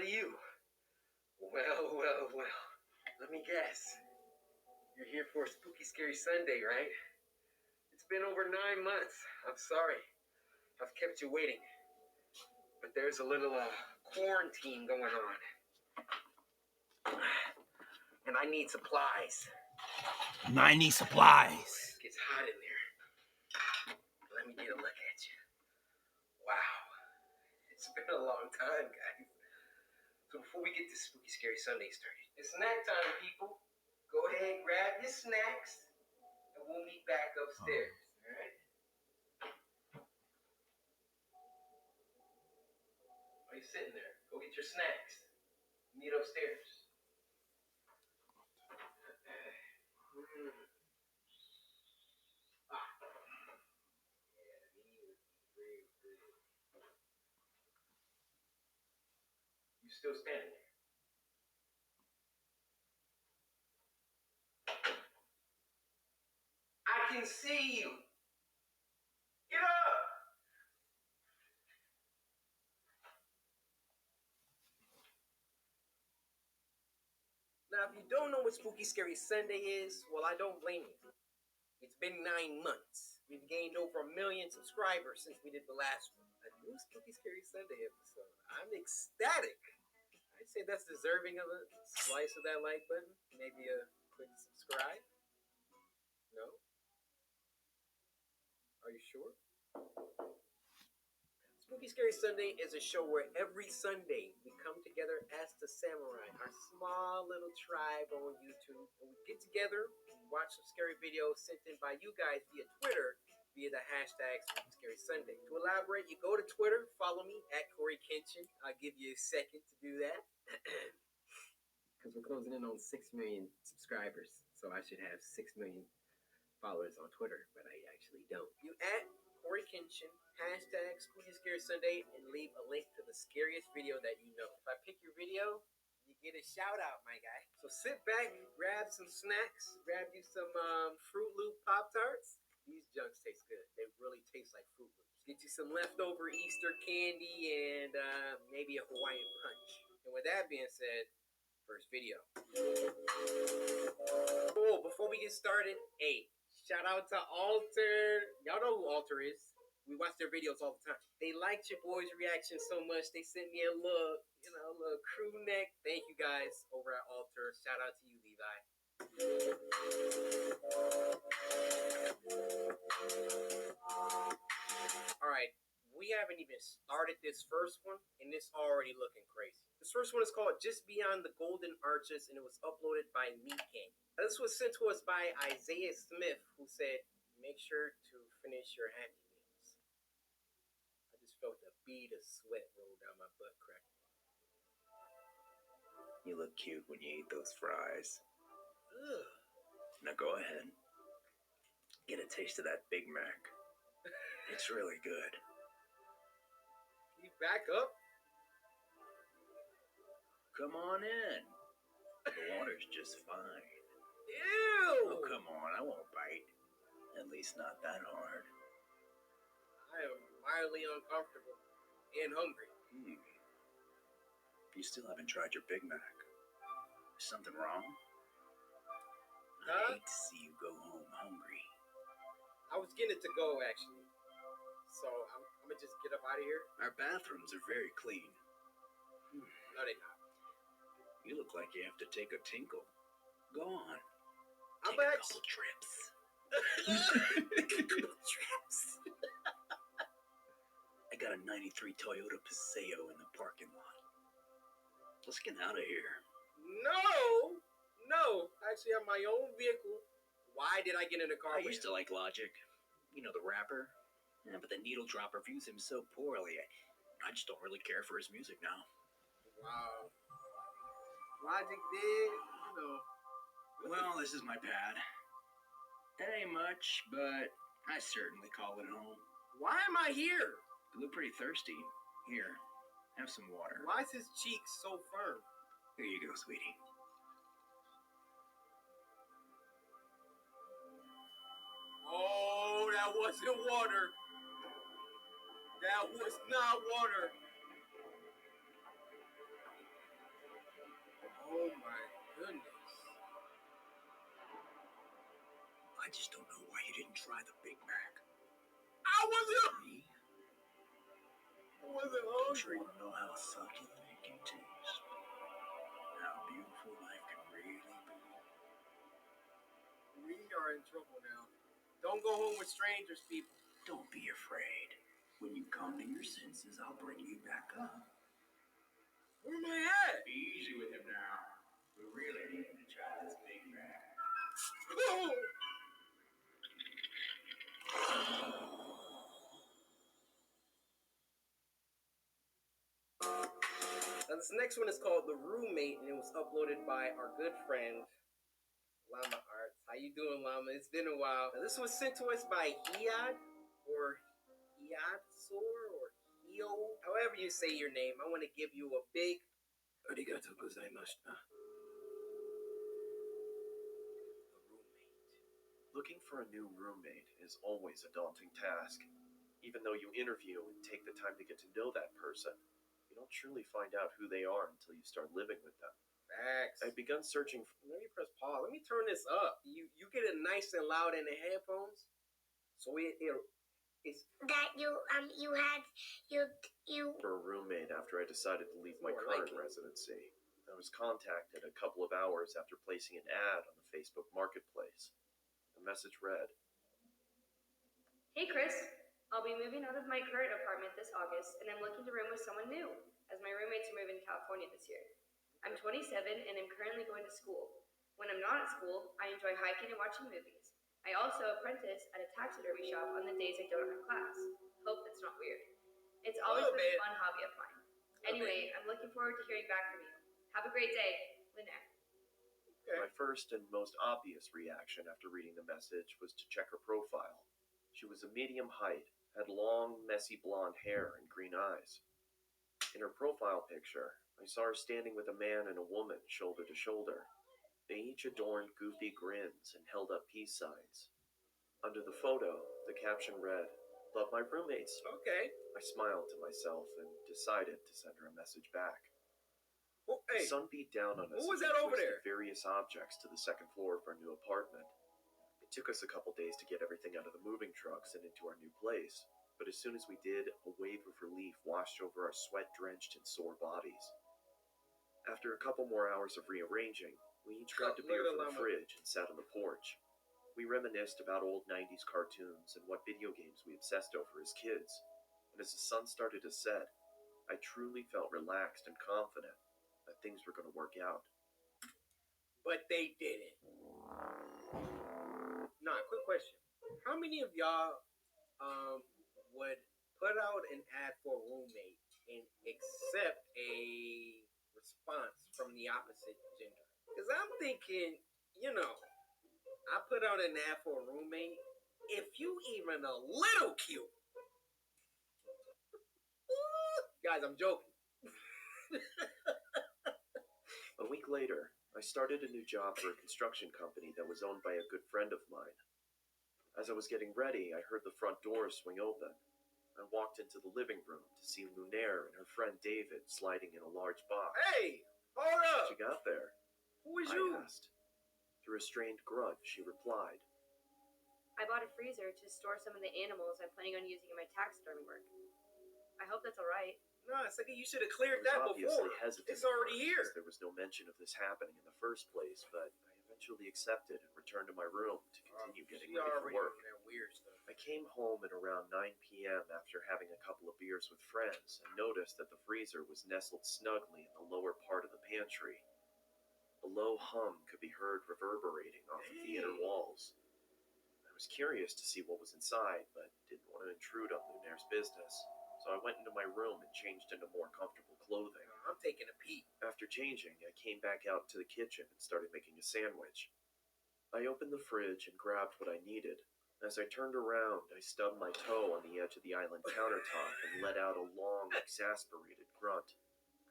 of you. Well. Let me guess. You're here for a spooky, scary Sunday, right? It's been over 9 months. I'm sorry. I've kept you waiting. But there's a little quarantine going on. And I need supplies. It gets hot in there. Let me get a look at you. Wow. It's been a long time, guys. So before we get this spooky, scary Sunday started, it's snack time, people. Go ahead, grab your snacks, and we'll meet back upstairs, all right? Why are you sitting there? Go get your snacks. Meet upstairs. You still standing there? I can see you. Get up. Now, if you don't know what Spooky Scary Sunday is, well, I don't blame you. It's been 9 months. We've gained over 1 million subscribers since we did the last one. A new Spooky Scary Sunday episode. I'm ecstatic. I'd say that's deserving of a slice of that like button. Maybe a quick subscribe. No? Are you sure? Spooky Scary Sunday is a show where every Sunday we come together as the Samurai, our small little tribe on YouTube. And we get together, watch some scary videos sent in by you guys via Twitter, via the hashtag Spooky Scary Sunday. To elaborate, you go to Twitter, follow me at CoryxKenshin. I'll give you a second to do that. Because we're closing in on 6 million subscribers. So I should have 6 million followers on Twitter, but I actually don't. You at CoryxKenshin, hashtag Spooky Scary Sunday, and leave a link to the scariest video that you know. If I pick your video, you get a shout out, my guy. So sit back, grab some snacks, grab you some Fruit Loop Pop-Tarts. These junks taste good. They really taste like Fruit Loops. Get you some leftover Easter candy and maybe a Hawaiian punch. And with that being said, first video. Oh, before we get started, hey, shout out to Alter. Y'all know who Alter is. We watch their videos all the time. They liked your boy's reaction so much, they sent me a little crew neck. Thank you guys over at Alter. Shout out to you, Levi. All right, we haven't even started this first one, and it's already looking crazy. This first one is called Just Beyond the Golden Arches, and it was uploaded by Meat Candy. This was sent to us by Isaiah Smith, who said, make sure to finish your Happy Meals. I just felt a bead of sweat roll down my butt crack. You look cute when you eat those fries. Ugh. Now go ahead. Get a taste of that Big Mac. It's really good. Can you back up? Come on in. The water's just fine. Ew! Oh, come on. I won't bite. At least not that hard. I am mildly uncomfortable and hungry. You still haven't tried your Big Mac. Is something wrong? Huh? I hate to see you go home hungry. I was getting it to go, actually. So I'm going to just get up out of here. Our bathrooms are very clean. No, they're not. You look like you have to take a tinkle. Go on. I'm Take a back. couple trips. Trips. I got a 93 Toyota Paseo in the parking lot. Let's get out of here. No. I actually have my own vehicle. Why did I get in a car I with used to like Logic. You know, the rapper. Yeah, but the Needle Dropper views him so poorly. I just don't really care for his music now. Wow. Logic did, you know. Well, this is my pad. It ain't much, but I certainly call it home. Why am I here? You look pretty thirsty. Here, have some water. Why is his cheek so firm? Here you go, sweetie. Oh, that wasn't water. That was not water. just don't know why you didn't try the Big Mac. I wasn't. Me? I wasn't Don't you hungry. want to know how succulent it can taste? How beautiful life can really be? We are in trouble now. Don't go home with strangers, people. Don't be afraid. When you come to your senses, I'll bring you back up. Where am I at? Easy with him now. We really need to try this Big Mac. Oh! Now this next one is called The Roommate, and it was uploaded by our good friend Llama Arts. How you doing, Llama? It's been a while. Now, this was sent to us by Iad, or Iadsor, or Hio, however you say your name. I want to give you a big arigatou gozaimashita. A roommate. Looking for a new roommate is always a daunting task. Even though you interview and take the time to get to know that person, you don't truly find out who they are until you start living with them. Facts. I'd begun searching for... Let me press pause. Let me turn this up. You get it nice and loud in the headphones, so it's that you a roommate after I decided to leave my current residency. I was contacted a couple of hours after placing an ad on the Facebook Marketplace. The message read, Hey Chris, I'll be moving out of my current apartment this August, and I'm looking to room with someone new, as my roommates are moving to California this year. I'm 27 and I'm currently going to school. When I'm not at school, I enjoy hiking and watching movies. I also apprentice at a taxidermy shop on the days I don't have class. Hope that's not weird. It's always been a fun hobby of mine. Anyway, I'm looking forward to hearing back from you. Have a great day, Lynette. My first and most obvious reaction after reading the message was to check her profile. She was a medium height, had long, messy blonde hair and green eyes. In her profile picture, I saw her standing with a man and a woman shoulder to shoulder. They each adorned goofy grins and held up peace signs. Under the photo, the caption read, "Love my roommates." okay. I smiled to myself and decided to send her a message back. Oh, hey, The sun beat down on us. what was that over there? Various objects to the second floor of our new apartment. It took us a couple days to get everything out of the moving trucks and into our new place, but as soon as we did, a wave of relief washed over our sweat-drenched and sore bodies. After a couple more hours of rearranging, we each grabbed a beer from the fridge and sat on the porch. We reminisced about old 90s cartoons and what video games we obsessed over as kids, and as the sun started to set, I truly felt relaxed and confident that things were going to work out. But they didn't. Nah, quick question. How many of y'all would put out an ad for a roommate and accept a response from the opposite gender? Because I'm thinking, I put out an ad for a roommate. If you even a little cute, guys, I'm joking. A week later, I started a new job for a construction company that was owned by a good friend of mine. As I was getting ready, I heard the front door swing open. I walked into the living room to see Lunaire and her friend David sliding in a large box. Hey, hold up! She got there. Who is I you? asked. Through a strained grunt, she replied, I bought a freezer to store some of the animals I'm planning on using in my taxidermy work. I hope that's alright. No, it's like you should have cleared I that was obviously before. hesitant It's already at first, here. as there was no mention of this happening in the first place, but I eventually accepted and returned to my room to continue getting She ready for already work. on that weird stuff. I came home at around 9 p.m. after having a couple of beers with friends and noticed that the freezer was nestled snugly in the lower part of the pantry. A low hum could be heard reverberating off of the inner walls. I was curious to see what was inside, but didn't want to intrude on Lunaire's business, so I went into my room and changed into more comfortable clothing. I'm taking a peek. After changing, I came back out to the kitchen and started making a sandwich. I opened the fridge and grabbed what I needed. As I turned around, I stubbed my toe on the edge of the island countertop and let out a long, exasperated grunt.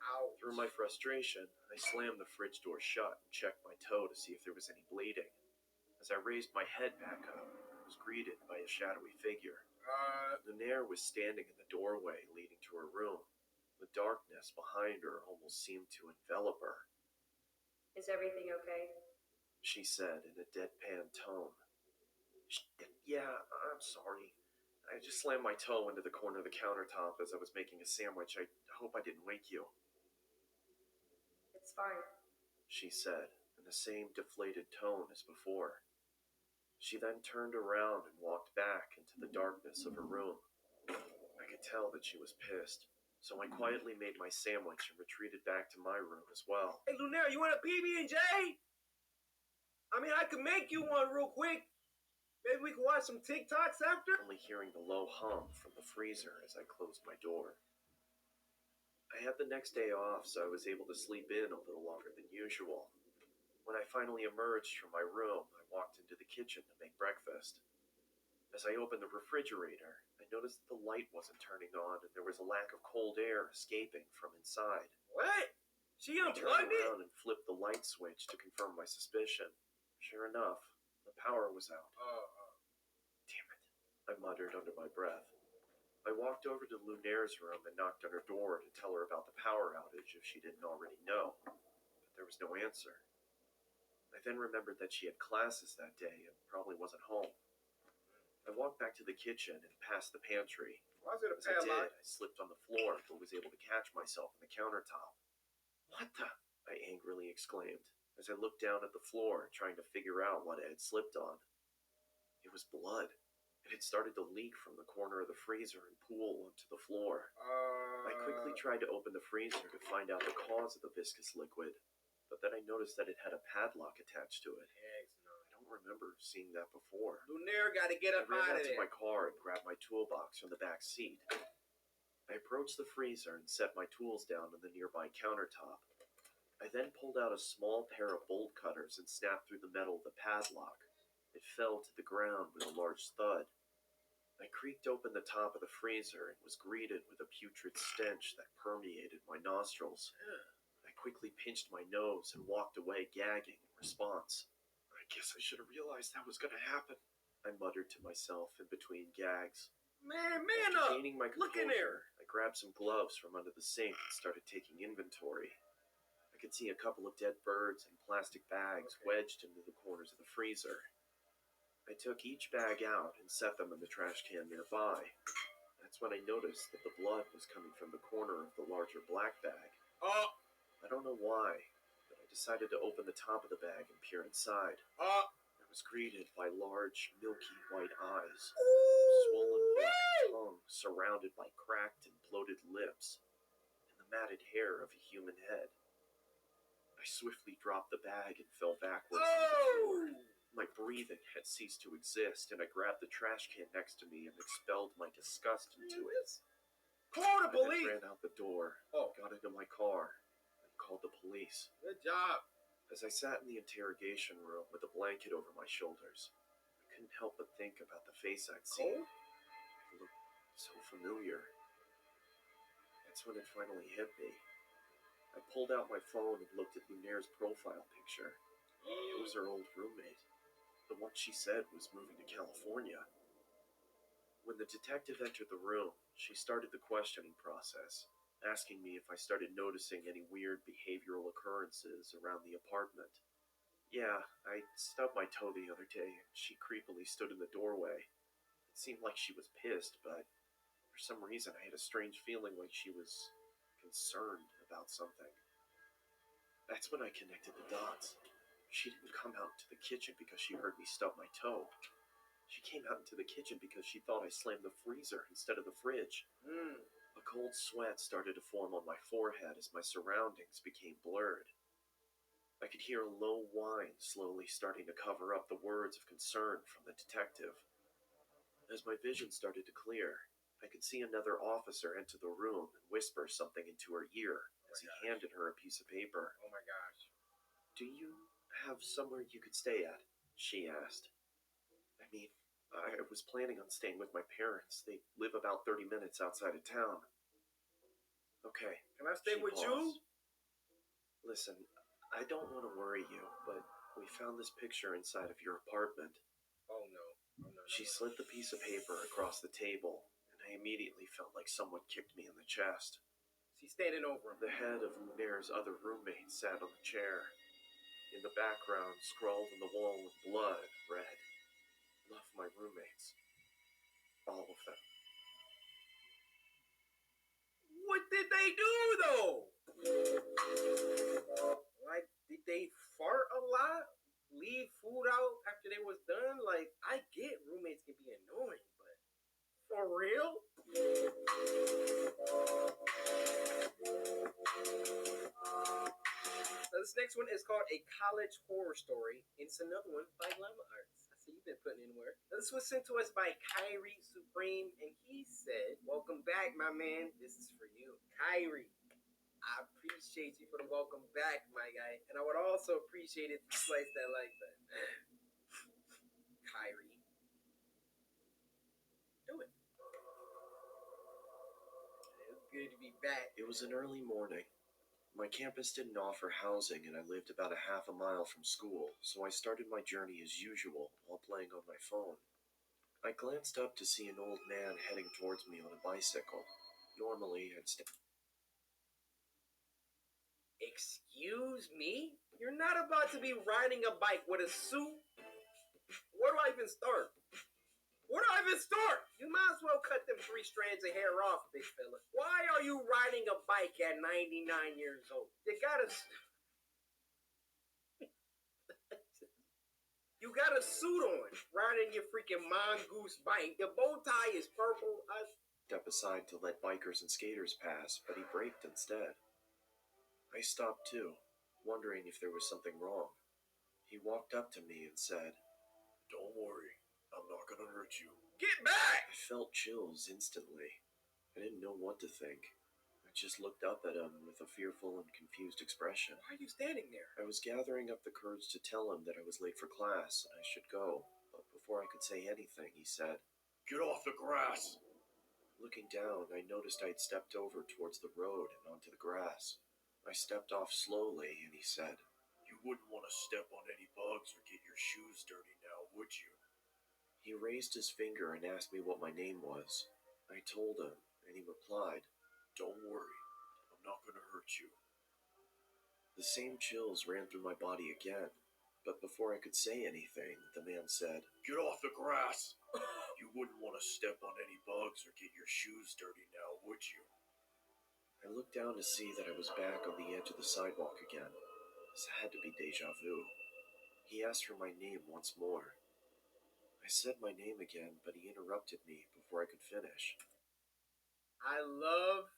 Ouch. Through my frustration, I slammed the fridge door shut and checked my toe to see if there was any bleeding. As I raised my head back up, I was greeted by a shadowy figure. Lunaire was standing in the doorway leading to her room. The darkness behind her almost seemed to envelop her. Is everything okay? She said in a deadpan tone. Shit, yeah, I'm sorry. I just slammed my toe into the corner of the countertop as I was making a sandwich. I hope I didn't wake you, It's fine. she said, in the same deflated tone as before. She then turned around and walked back into the darkness of her room. I could tell that she was pissed, so I quietly made my sandwich and retreated back to my room as well. Hey, Lunaire, you want a PB&J? I mean, I could make you one real quick. Maybe we can watch some TikToks after? Only hearing the low hum from the freezer as I closed my door. I had the next day off, so I was able to sleep in a little longer than usual. When I finally emerged from my room, I walked into the kitchen to make breakfast. As I opened the refrigerator, I noticed that the light wasn't turning on and there was a lack of cold air escaping from inside. What? She I turned unplugged it? around and flipped the light switch to confirm my suspicion. Sure enough, the power was out. Damn it, I muttered under my breath. I walked over to Lunaire's room and knocked on her door to tell her about the power outage if she didn't already know, but there was no answer. I then remembered that she had classes that day and probably wasn't home. I walked back to the kitchen and past the pantry. Why is it a As I did, padlock? I slipped on the floor but was able to catch myself on the countertop. What the? I angrily exclaimed as I looked down at the floor trying to figure out what I had slipped on. It was blood. It had started to leak from the corner of the freezer and pool onto the floor. I quickly tried to open the freezer to find out the cause of the viscous liquid, but then I noticed that it had a padlock attached to it. Heck no. I don't remember seeing that before. Lunaire gotta get I up ran out out of to there. my car and grabbed my toolbox from the back seat. I approached the freezer and set my tools down on the nearby countertop. I then pulled out a small pair of bolt cutters and snapped through the metal of the padlock. It fell to the ground with a large thud. I creaked open the top of the freezer and was greeted with a putrid stench that permeated my nostrils. I quickly pinched my nose and walked away gagging in response. I guess I should have realized that was going to happen, I muttered to myself in between gags. Man After up! gaining my Look in there! composure, I grabbed some gloves from under the sink and started taking inventory. I could see a couple of dead birds and plastic bags wedged into the corners of the freezer. I took each bag out and set them in the trash can nearby. That's when I noticed that the blood was coming from the corner of the larger black bag. I don't know why, but I decided to open the top of the bag and peer inside. I was greeted by large, milky white eyes, swollen black tongue surrounded by cracked and bloated lips, and the matted hair of a human head. I swiftly dropped the bag and fell backwards onto the floor. My breathing had ceased to exist, and I grabbed the trash can next to me and expelled my disgust into it. Call the I then police! ran out the door, got into my car, and called the police. Good job. As I sat in the interrogation room with a blanket over my shoulders, I couldn't help but think about the face I'd seen. It looked so familiar. That's when it finally hit me. I pulled out my phone and looked at Lunaire's profile picture. It was her old roommate. The one she said was moving to California. When the detective entered the room, she started the questioning process, asking me if I started noticing any weird behavioral occurrences around the apartment. Yeah, I stubbed my toe the other day, and she creepily stood in the doorway. It seemed like she was pissed, but for some reason I had a strange feeling like she was concerned about something. That's when I connected the dots. She didn't come out into the kitchen because she heard me stub my toe. She came out into the kitchen because she thought I slammed the freezer instead of the fridge. A cold sweat started to form on my forehead as my surroundings became blurred. I could hear a low whine slowly starting to cover up the words of concern from the detective. As my vision started to clear, I could see another officer enter the room and whisper something into her ear as he handed her a piece of paper. Oh my gosh. Do you have somewhere you could stay at? She asked. I mean, I was planning on staying with my parents. They live about 30 minutes outside of town. Okay. Can I stay She with paused. Listen, I don't want to worry you, but we found this picture inside of your apartment. Oh no. She slid the piece of paper across the table, and I immediately felt like someone kicked me in the chest. She's standing over him. The head of Lunaire's other roommate sat on the chair. In the background, scrawled on the wall in blood, read, love my roommates. All of them. What did they do though? Like, did they fart a lot? Leave food out after they was done? Like, I get roommates can be annoying, but for real? So this next one is called A College Horror Story. It's another one by Llama Arts. I see you've been putting in work. This was sent to us by Kyrie Supreme, and he said, "Welcome back, my man. This is for you." Kyrie, I appreciate you for the welcome back, my guy. And I would also appreciate it if you slice that like button. Kyrie. Do it. It's good to be back. It was an early morning. My campus didn't offer housing, and I lived about a half a mile from school, so I started my journey as usual while playing on my phone. I glanced up to see an old man heading towards me on a bicycle. Normally, I'd stay. Excuse me? You're not about to be riding a bike with a suit? Where do I even start? Where do I even start? You might as well cut them 3 strands of hair off, big fella. Why are you riding a bike at 99 years old? You gotta... You got a suit on, riding your freaking mongoose bike. Your bow tie is purple. Step aside to let bikers and skaters pass, but he braked instead. I stopped too, wondering if there was something wrong. He walked up to me and said, "Don't worry, I'm not gonna hurt you." Get back! I felt chills instantly. I didn't know what to think. I just looked up at him with a fearful and confused expression. Why are you standing there? I was gathering up the courage to tell him that I was late for class and I should go, but before I could say anything, he said, "Get off the grass!" Looking down, I noticed I'd stepped over towards the road and onto the grass. I stepped off slowly, and he said, "You wouldn't want to step on any bugs or get your shoes dirty now, would you?" He raised his finger and asked me what my name was. I told him, and he replied, "Don't worry, I'm not going to hurt you." The same chills ran through my body again, but before I could say anything, the man said, "Get off the grass! You wouldn't want to step on any bugs or get your shoes dirty now, would you?" I looked down to see that I was back on the edge of the sidewalk again. This had to be deja vu. He asked for my name once more. I said my name again, but he interrupted me before I could finish. I love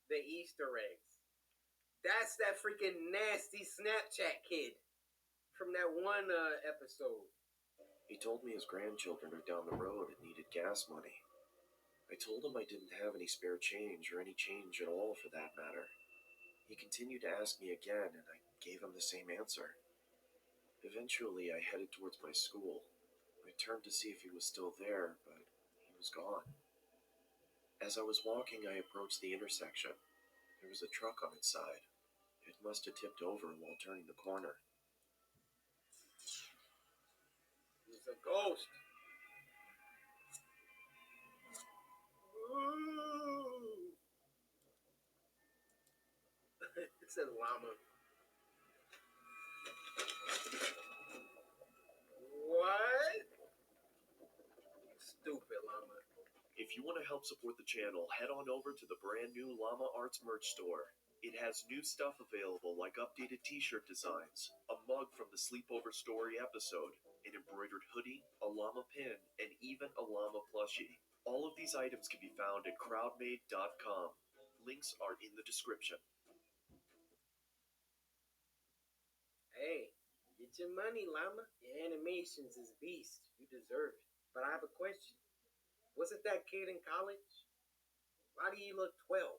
the Easter eggs. That's that freaking nasty Snapchat kid from that one episode. He told me his grandchildren are down the road and needed gas money. I told him I didn't have any spare change, or any change at all for that matter. He continued to ask me again, and I gave him the same answer. Eventually, I headed towards my school. I turned to see if he was still there, but he was gone. As I was walking, I approached the intersection. There was a truck on its side. It must have tipped over while turning the corner. He's a ghost. Ooh. It says llama. What? Stupid llama. If you want to help support the channel, head on over to the brand new Llama Arts merch store. It has new stuff available like updated t-shirt designs, a mug from the Sleepover Story episode, an embroidered hoodie, a llama pin, and even a llama plushie. All of these items can be found at crowdmade.com. Links are in the description. Hey, get your money, llama. Your animations is beast. You deserve it. But I have a question. Wasn't that kid in college? Why do you look 12?